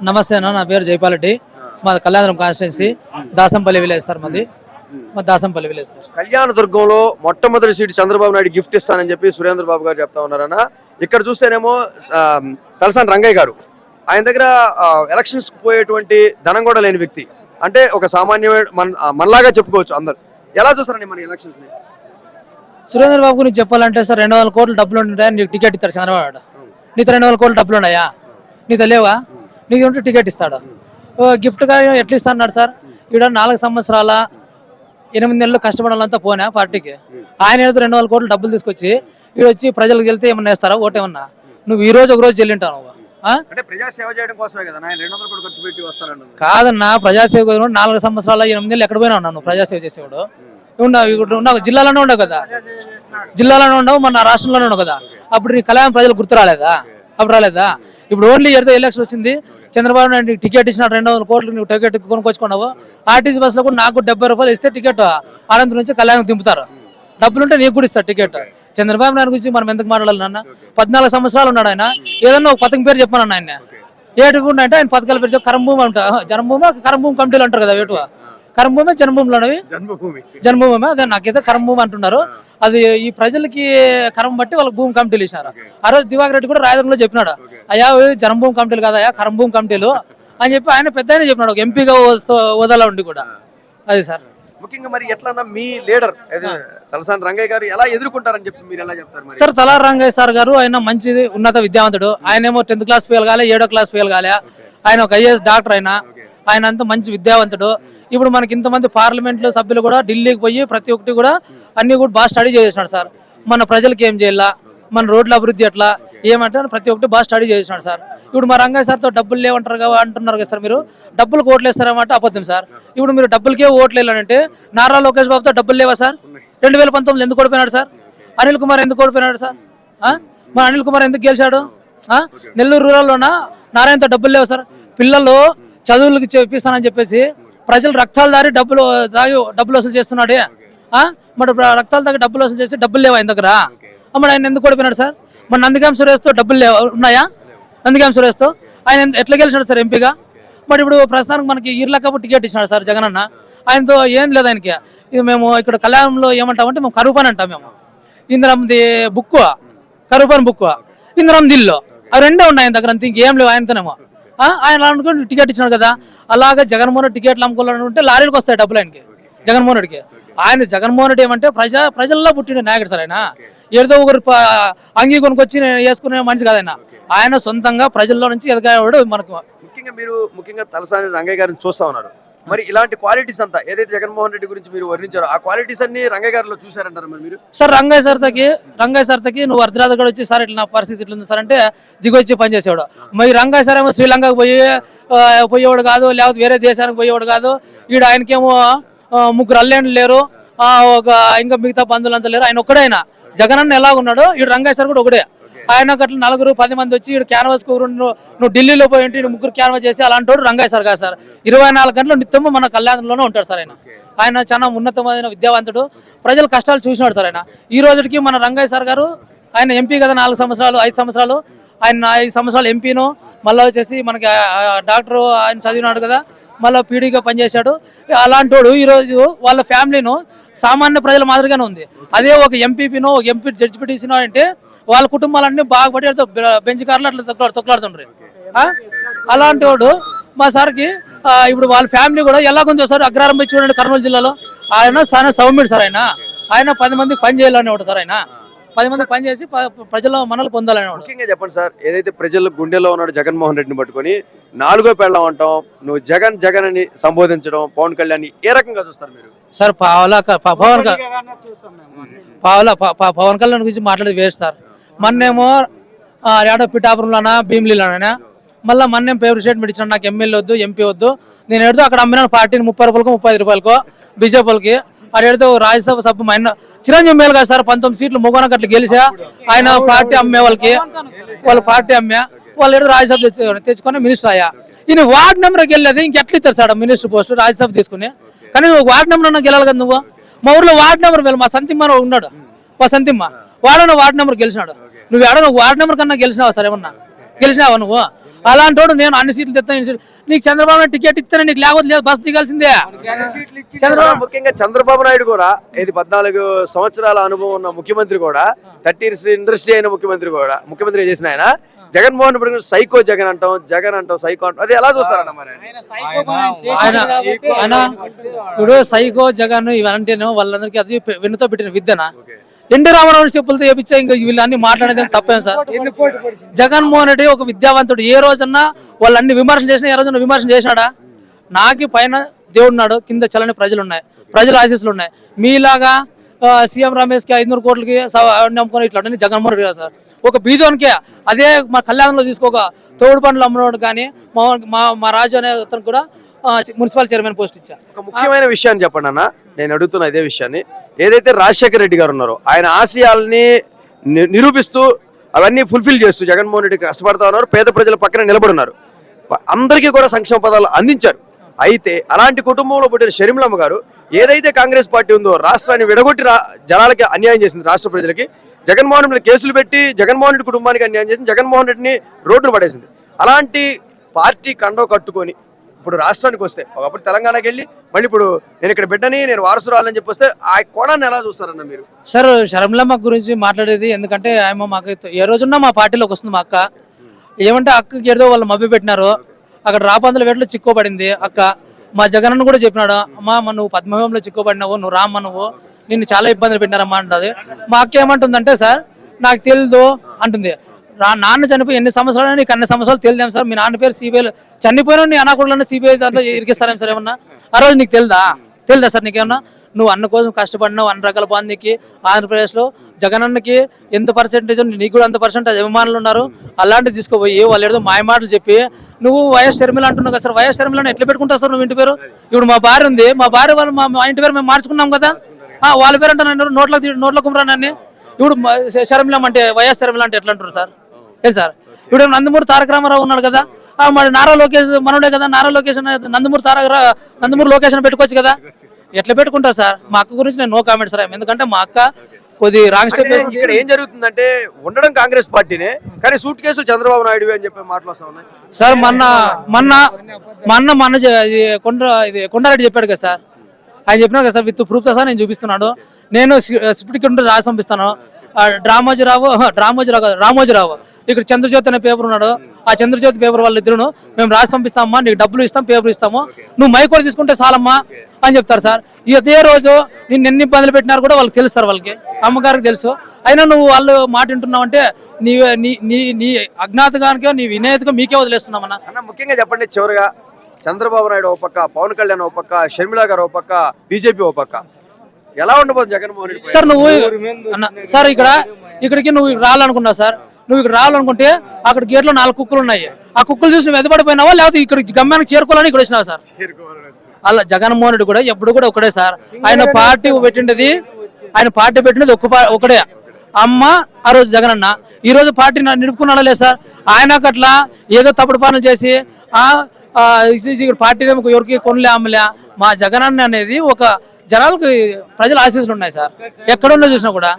నమస్తే అన్న, నా పేరు జైపాలరెడ్డి. మాది కళ్యాణదుర్గం కాన్స్టిట్యున్సీ, దాసంపల్లి విలేజ్ సార్. మాది దాసంపల్లి విలేజ్ సార్. కళ్యాణదుర్గంలో మొట్టమొదటి సీటు చంద్రబాబు నాయుడు గిఫ్ట్ ఇస్తానని చెప్పి సురేంద్ర బాబు గారు చెప్తా ఉన్నారన్న. ఇక్కడ చూస్తేనేమో తలసాని రంగయ్య గారు, ఆయన దగ్గర ఎలక్షన్స్ పోయేటువంటి ధనం కూడా లేని వ్యక్తి. అంటే ఒక సామాన్యమైన మనలాగా చెప్పుకోవచ్చు అందరు. ఎలా చూస్తారండి మన ఎలక్షన్స్ ని? సురేంద్ర బాబు గురించి చెప్పాలంటే సార్, 200 కోట్ల డబ్బులు ఉంటాయని నీకు టికెట్ ఇస్తాడు చంద్రబాబు నాయుడు. నీతో 200 కోట్ల డబ్బులు ఉన్నాయా? నీతో లేవా? నీకు ఉంటే టికెట్ ఇస్తాడు. గిఫ్ట్గా ఎట్లా ఇస్తా అన్నాడు సార్? ఇక్కడ 4 సంవత్సరాల 8 నెలలు కష్టపడాలంతా పోనా పార్టీకి. ఆయన ఏదో 200 కోట్ల డబ్బులు తీసుకొచ్చి ఇక్కడ వచ్చి ప్రజలకు వెళ్తే ఏమన్నా వేస్తారా? ఓటేమన్నా నువ్వు ఈ రోజు ఒక రోజు చెల్లింటావు నువ్వు. అంటే ప్రజాసేవ చేయడం కోసమే కదా ఆయన 200 కోట్లు ఖర్చు పెట్టి వస్తానన్న. కాదన్నా, ప్రజాసేవ 4 సంవత్సరాల 8 నెలలు ఎక్కడ పోయినా ఉన్నాను ప్రజాసేవ చేసేవాడు. ఉన్నావు జిల్లాలోనే ఉండవు కదా, జిల్లాలోనే ఉండవు, మన రాష్ట్రంలోనే ఉండవు కదా. అప్పుడు నీ కళ్యాణం ప్రజలు గుర్తు రాలేదా? అప్పుడు రాలేదా? ఇప్పుడు ఓన్లీ ఏదో ఎలక్షన్ వచ్చింది, చంద్రబాబు నాయుడు టికెట్ ఇచ్చిన 200 కోట్లు నువ్వు టికెట్ కొనుక్కొచ్చుకున్నావు. ఆర్టీసీ బస్సులో కూడా నాకు 70 రూపాయలు ఇస్తే టికెట్ అనంతరం నుంచి కళ్యాణం దింపుతారు. డబ్బులు ఉంటే నీకు కూడా ఇస్తారు టికెట్. చంద్రబాబు నాయుడు గురించి మనం ఎందుకు మాట్లాడాలి నాన్న? 14 సంవత్సరాలు ఉన్నాడు ఆయన. ఏదన్నా ఒక పథకం పేరు చెప్పాను ఆయన. ఏటుకుండా అంటే ఆయన పథకాల పేరు కరంభూమి అంట, జన్మభూమి కరంభూమి కమిటీలు అంటారు కదా. వేటు కరంభూమి జన్మభూమిలో జన్మభూమి, అదే నాకైతే కరంభూమి అంటున్నారు. అది ఈ ప్రజలకి కరం బట్టి వాళ్ళకి భూమి కమిటీలు ఇచ్చినారు. ఆ రోజు దివాకర్ రెడ్డి కూడా రాయదుర్గంలో చెప్పినాడు, అయ్యా జన్మభూమి కమిటీలు కదా అయ్యా, కరంభూమి కమిటీలు అని చెప్పి ఆయన పెద్ద చెప్పినాడు, ఒక ఎంపీగా హోదాలో ఉండి కూడా. అది సార్ ముఖ్యంగా మరి ఎట్లన్నా మీ లీడర్ తలసాని రంగయ్య గారు ఎలా ఎదుర్కొంటారని చెప్పి మీరు ఎలా చెప్తారు సార్? తలసాని రంగయ్య సార్ గారు ఆయన మంచి ఉన్నత విద్యావంతుడు. ఆయన ఏమో 10th క్లాస్ ఫెయిల్ కాలే, 7వ క్లాస్ ఫెయిల్ కాలే. ఆయన ఒక ఐఏఎస్ డాక్టర్. ఆయన అంతా మంచి విద్యావంతుడు. ఇప్పుడు మనకి ఇంతమంది పార్లమెంట్లో సభ్యులు కూడా ఢిల్లీకి పోయి ప్రతి ఒక్కటి కూడా అన్ని కూడా బాగా స్టడీ చేసినాడు సార్. మన ప్రజలకు ఏం చేయాలా, మన రోడ్ల అభివృద్ధి ఎట్లా ఏమంటే ప్రతి ఒక్కటి బాగా స్టడీ చేసినాడు సార్. ఇప్పుడు మా రంగయ్య సార్తో డబ్బులు లేవంటారు కదా అంటున్నారు కదా సార్. మీరు డబ్బులకు ఓట్లు వేస్తారన్నమాట అబద్ధం సార్. ఇప్పుడు మీరు డబ్బులకే ఓట్లు వేయాలంటే నారా లోకేష్ బాబుతో డబ్బులు లేవా సార్? 2019 ఎందుకు ఓడిపోయినాడు సార్? అనిల్ కుమార్ ఎందుకు ఓడిపోయినాడు సార్? మన అనిల్ కుమార్ ఎందుకు గెలిచాడు? నెల్లూరు రూరల్లోనా నారాయణతో డబ్బులు లేవు సార్. పిల్లలు చదువులకి చెప్పిస్తానని చెప్పేసి ప్రజలు రక్తాలు దారి డబ్బులు వసూలు చేస్తున్నాడే. మరి రక్తాలు దాకా డబ్బులు వసూలు చేసి డబ్బులు లేవా ఆయన దగ్గర? మరి ఆయన ఎందుకు ఓడిపోయినాడు సార్? మరి నందిగాం సురేష్తో డబ్బులు ఉన్నాయా? నందిగాం సురేష్తో ఆయన ఎట్లా గెలిచినాడు సార్ ఎంపీగా? మరి ఇప్పుడు ప్రస్తుతానికి మనకి ఈర్లకప్పు టికెట్ ఇచ్చినాడు సార్ జగన్ అన్న. ఆయనతో ఏం లేదు ఆయనకి. ఇది మేము ఇక్కడ కళ్యాణంలో ఏమంటామంటే మేము కరూపాని అంటాం. మేము ఇందిరాది బుక్, కరూపాని బుక్, ఇందిరామ్ దిల్లో, అవి రెండే ఉన్నాయి ఆయన దగ్గర. అంత ఇంకేం లేవు ఆయనతోనేమో. ఆయన అనుకుంటే టికెట్ ఇచ్చినాడు కదా. అలాగే జగన్మోహన్ రెడ్డి టికెట్లు అమ్ముకోవాలంటే లారీలకు వస్తాయి డబ్బులు ఆయనకి, జగన్మోహన్ రెడ్డికి. జగన్మోహన్ రెడ్డి ఏమంటే ప్రజల్లో పుట్టిన నాయకుడు సార్. ఆయన ఏదో ఒకరు అంగీ కొనుక్కొచ్చి వేసుకునే మనిషి కాదైనా. ఆయన సొంతంగా ప్రజల్లో నుంచి ఎదగాడు. మనకు ముఖ్యంగా తలసాని రంగయ్య గారిని చూస్తా ఉన్నారు. మరి ఇలాంటి క్వాలిటీస్ అంతా ఏదైతే జగన్మోహన్ రెడ్డి గురించి మీరు వర్ణించారో ఆ క్వాలిటీస్ అన్ని రంగయ్య గారిలో చూసారంటారు మరి మీరు? సార్ రంగయ్య సార్తకి నువ్వు అర్ధరాత్రి కూడా వచ్చి సార్ ఇట్లా నా పరిస్థితి ఇట్లా ఉంది సార్ అంటే దిగొచ్చి పనిచేసేవాడు. మరి రంగయ్య సార్ ఏమో శ్రీలంకకు పోయేవాడు కాదు, లేకపోతే వేరే దేశానికి పోయేవాడు కాదు. ఈడ ఆయనకేమో 3 అల్లేండ్లు లేరు, ఇంకా మిగతా బంధువులు అంతా లేరు. ఆయన ఒక్కడే. ఆయన జగన్ అన్న ఎలాగున్నాడు, ఈ రంగయ్య సార్ కూడా ఒకడే. ఆయన అట్లా 9-10 మంది వచ్చి ఇక్కడ క్యాన్వాస్ నువ్వు ఢిల్లీలో పోయి ఉంటే 3 క్యాన్వాస్ చేసి అలాంటి రంగయ్య సార్ కాదు సార్. 24 గంటలు నిత్యము మన కళ్యాణంలోనే ఉంటాడు సార్. ఆయన చాలా ఉన్నతమైన విద్యావంతుడు, ప్రజల కష్టాలు చూసినాడు సార్. ఈ రోజుకి మన రంగయ్య సార్ గారు ఆయన ఎంపీ కదా 4 సంవత్సరాలు 5 సంవత్సరాలు. ఆయన 5 సంవత్సరాలు ఎంపీను, మళ్ళీ వచ్చేసి మనకి డాక్టర్ ఆయన చదివినాడు కదా, మళ్ళీ పీడీగా పనిచేశాడు. అలాంటి వాడు ఈరోజు వాళ్ళ ఫ్యామిలీను సామాన్య ప్రజల మాదిరిగానే ఉంది. అదే ఒక ఎంపీపీనో ఒక ఎంపీ జడ్జిపీటీసీనో అంటే వాళ్ళ కుటుంబాలన్నీ బాగుపడి బెంచ్ కార్లు అట్లా తొక్కలాడుతుండ్రు. అలాంటి వాడు మా సార్కి ఇప్పుడు వాళ్ళ ఫ్యామిలీ కూడా ఎలాగుందో సార్. అగ్రహారం పోయి చూడండి, కర్నూలు జిల్లాలో. ఆయన చాలా సౌమ్యుడు సార్. ఆయన 10 మందికి పని చేయాలని ఒకటి సార్. ఆయన 10 మందికి పని చేసి ప్రజల మనలు పొందాలని. ముఖ్యంగా చెప్పండి సార్, ఏదైతే ప్రజల గుండెలో ఉన్నాడు జగన్మోహన్ రెడ్డిని పట్టుకొని 4వ పెళ్ళం అంటాం, నువ్వు జగన్ అని సంబోధించడం, పవన్ కళ్యాణ్ ఏ రకంగా చూస్తారు మీరు? సార్ పవన్ కళ్యాణ్ గురించి మాట్లాడేది వేస్ట్ సార్. మొన్నేమో ఏడో పిఠాపురంలోనా భీమిలీలోనా మళ్ళీ మొన్నేం పేపర్ స్టేట్మెంట్ ఇచ్చిన నాకు ఎమ్మెల్యే వద్దు, ఎంపీ వద్దు. నేను ఎడుతూ అక్కడ అమ్మినాను పార్టీని 30 రూపాయలకు 35 రూపాయలకు బీజేపీలకి. అది ఎడుతూ రాజ్యసభ సభ మా చిరంజీవి మేలు కదా సార్. 19 సీట్లు మొగోనకు అట్లా గెలిచా. ఆయన పార్టీ అమ్మే వాళ్ళ పార్టీ అమ్మా వాళ్ళు ఏదో రాజ్యసభ తెచ్చుకొని మినిస్టర్ అయ్యా. ఈయన వార్డ్ నెంబర్కి వెళ్ళేది ఇంకెట్లా ఇస్తారు సార్ మినిస్టర్ పోస్ట్ రాజ్యసభ తీసుకుని? కానీ వార్డ్ నెంబర్ అన్నా గెలాలి కదా నువ్వు. మా ఊర్లో వార్డ్ నెంబర్ వెళ్ళి మా సంతిమ్మ ఉన్నాడు, మా సంతిమ్మ వాడన్న వార్డ్ నెంబర్ గెలిచినాడు. నువ్వు ఏడో వార్డ్ నెంబర్ కన్నా గెలిచినావా సార్? ఏమన్నా గెలిచినావా నువ్వు? అలాంటి నేను అన్ని సీట్లు తెస్తాను. నీకు చంద్రబాబు నాయుడు టికెట్ ఇస్తేనే నీకు లేకపోతే లేదు, బస్ దిగాల్సిందే. ముఖ్యంగా చంద్రబాబు నాయుడు కూడా ఇది 14 సంవత్సరాల అనుభవం ఉన్న ముఖ్యమంత్రి కూడా 30 years ఇండస్ట్రీ అయిన ముఖ్యమంత్రి చేసిన ఆయన జగన్మోహన్ రెడ్డి సైకో జగన్ అంటాం సైకో అంటాం, అది ఎలా చూస్తారన్న మరి? ఆయన ఇప్పుడు సైకో జగన్ ఇవంటేనో వాళ్ళందరికీ అది వెన్నుతో పెట్టిన విద్యనా? ఎన్టీ రామారావు చెప్పులతో చేపించా ఇంకా వీళ్ళన్ని మాట్లాడేది తప్పేం సార్? జగన్మోహన్ రెడ్డి ఒక విద్యావంతుడు. ఏ రోజన్నా వాళ్ళన్ని విమర్శలు చేసినా ఏ రోజున విమర్శన చేసినాడా? నాకు పైన దేవుడున్నాడు, కింద చల్లని ప్రజలు ఉన్నాయి, ప్రజల ఆశీస్సులు ఉన్నాయి. మీలాగా సీఎం రమేష్కి 500 కోట్లకి నమ్ముకొని ఇట్లా జగన్మోహన్ రెడ్డి సార్ ఒక బీదోనికే. అదే మా కళ్యాణంలో తీసుకోక తోడు పండ్లు అమ్మనోడు కానీ మా రాజు అనే అతను కూడా మున్సిపల్ చైర్మన్ పోస్ట్ ఇచ్చా. ఒక ముఖ్యమైన విషయాన్ని చెప్పండి అన్న, నేను అడుగుతున్నా ఇదే విషయాన్ని. ఏదైతే రాజశేఖర రెడ్డి గారు ఉన్నారో ఆయన ఆశయాల్ని నిరూపిస్తూ అవన్నీ ఫుల్ఫిల్ చేస్తూ జగన్మోహన్ రెడ్డి కష్టపడతా ఉన్నారు, పేద ప్రజల పక్కన నిలబడున్నారు, అందరికీ కూడా సంక్షేమ పదాలు అందించారు. అయితే అలాంటి కుటుంబంలో పుట్టిన షర్మిలమ్మ గారు ఏదైతే కాంగ్రెస్ పార్టీ ఉందో రాష్ట్రాన్ని విడగొట్టి జనాలకి అన్యాయం చేసింది, రాష్ట్ర ప్రజలకి జగన్మోహన్ రెడ్డి కేసులు పెట్టి జగన్మోహన్ రెడ్డి కుటుంబానికి అన్యాయం చేసింది, జగన్మోహన్ రెడ్డిని రోడ్డును పడేసింది. అలాంటి పార్టీ కండవ కట్టుకొని ఇప్పుడు రాష్ట్రానికి వస్తే ఒకప్పుడు తెలంగాణకి వెళ్ళి మళ్ళీ ఇప్పుడు నేను ఇక్కడ బిడ్డని నేను వారసురాలని చెప్పి వస్తే ఆ కోణాన్ని ఎలా చూస్తారన్న మీరు? సార్ షర్మిలమ్మ గురించి మాట్లాడేది ఎందుకంటే ఆమె మాకు ఏ రోజున్నా మా పార్టీలోకి వస్తుంది. మా అక్క ఏమంటే అక్కకి ఏదో వాళ్ళు మభ్య పెట్టినారు, అక్కడ రాపందుల వేటలో చిక్కుపడింది అక్క. మా జగన్ కూడా చెప్పినాడు, అమ్మా నువ్వు పద్మవ్యూహంలో చిక్కుపడినావు, నువ్వు రామ్మ, నువ్వు నిన్ను చాలా ఇబ్బందులు పెట్టినారమ్మా అంటుంది. మా అక్క ఏమంటుందంటే సార్ నాకు తెలియదు అంటుంది. నాన్న చనిపోయి ఎన్ని సంవత్సరాలు, నీకు అన్ని సంవత్సరాలు తెలియదేం సార్? మీ నాన్న పేరు సిబిఐలో చనిపోయినా నీ అనాకుడులో సిబిఐ దాంట్లో ఇరికిస్తారేం సార్ ఏమన్నా? ఆ రోజు నీకు తెలియదా సార్? నీకేమన్నా నువ్వు అన్న కోసం కష్టపడినావు, అన్ని రకాల బాంధీకి ఆంధ్రప్రదేశ్లో జగనన్నకి ఎంత పర్సెంటేజ్ నీకు కూడా అంత పర్సెంటేజ్ అభిమానులు ఉన్నారు. అలాంటివి తీసుకోపోయి వాళ్ళు ఏదో మాయ మాటలు చెప్పి నువ్వు వైఎస్ షర్మిల అంటున్నావు కదా సార్. వైఎస్ షర్మిలను ఎట్లా పెట్టుకుంటావు సార్ నువ్వు ఇంటి పేరు? ఇప్పుడు మా భార్య ఉంది, మా భార్య వాళ్ళు మా ఇంటి పేరు మేము మార్చుకున్నాం కదా, వాళ్ళ పేరు అంటున్నారు నోట్ల కుమ్రాన్ని. ఇప్పుడు షర్మిలం అంటే వైఎస్ షర్మిల అంటే ఎట్లా అంటారు సార్? ఏ సార్ ఇప్పుడు నందమూరి తారక రామారావు ఉన్నాడు కదా, మరి నారా లోకేష్ మనోడే కదా, నారా లోకేష్ నందమూరి లోకేష్ పెట్టుకోవచ్చు కదా. ఎట్లా పెట్టుకుంటారు సార్? మా అక్క గురించి నేను నో కామెంట్ సార్, ఎందుకంటే మా అక్క కొద్ది రాంగ్ స్టెప్. ఇక్కడ ఏం జరుగుతుందంటే ఉండడం కాంగ్రెస్ పార్టీనే కానీ సూట్ కేసులు చంద్రబాబు నాయుడు అని చెప్పి మాటలు వస్తా ఉన్నాయి. సార్ కొండారెడ్డి చెప్పాడు కదా సార్, ఆయన చెప్పినాడు కదా సార్ విత్ ప్రూఫ్ తో సార్ నేను చూపిస్తున్నాడు. నేను స్పిటిక్ రాసి పంపిస్తాను. రామోజీరావు ఇక్కడ చంద్రజ్యోతి అనే పేపర్ ఉన్నాడు, ఆ చంద్రజ్యోతి పేపర్ వాళ్ళు ఇద్దరును మేము రాసి పంపిస్తామమ్మా, నీకు డబ్బులు ఇస్తాం, పేపర్ ఇస్తాము, నువ్వు మైక్ కూడా తీసుకుంటే చాలమ్మా అని చెప్తారు సార్. ఇదే రోజు నిన్ను ఎన్ని ఇబ్బందులు పెట్టినారు కూడా వాళ్ళకి తెలుసు సార్, వాళ్ళకి అమ్మగారికి తెలుసు. అయినా నువ్వు వాళ్ళు మాట వింటున్నావు అంటే నీ అజ్ఞాతగానికో నీ వినేతగా మీకే వదిలేస్తున్నామన్నా. అన్న ముఖ్యంగా చెప్పండి చివరిగా, చంద్రబాబు నాయుడు ఓ పక్క, పవన్ కళ్యాణ్ ఓ పక్క, షర్మిల గారు ఓ పక్క, బీజేపీ ఓ పక్క, ఎలా ఉండబోతుంది జగన్మోహన్ రెడ్డి సార్? నువ్వు సార్ ఇక్కడికి నువ్వు రావాలనుకున్నావు సార్, నువ్వు ఇక్కడ రావాలనుకుంటే అక్కడ గేట్లో 4 కుక్కలు ఉన్నాయి, ఆ కుక్కలు చూసి నువ్వు ఎదపడిపోయినావా లేకపోతే ఇక్కడ గమ్యానికి చేరుకోవాలని ఇక్కడ వచ్చినావు సార్? అలా జగన్మోహన్ రెడ్డి కూడా ఎప్పుడు కూడా ఒకటే సార్. ఆయన పార్టీ పెట్టినది ఒకటే, అమ్మ ఆ రోజు జగనన్న. ఈ రోజు పార్టీ నిలుపుకున్నాడా లేదు సార్? ఆయనకు అట్లా ఏదో తప్పుడు పనులు చేసి పార్టీ ఎవరికి కొనలే అమ్మలే. మా జగనన్న అనేది ఒక జనాలకు ప్రజల ఆశీస్సులు ఉన్నాయి సార్, ఎక్కడున్నా చూసినా కూడా.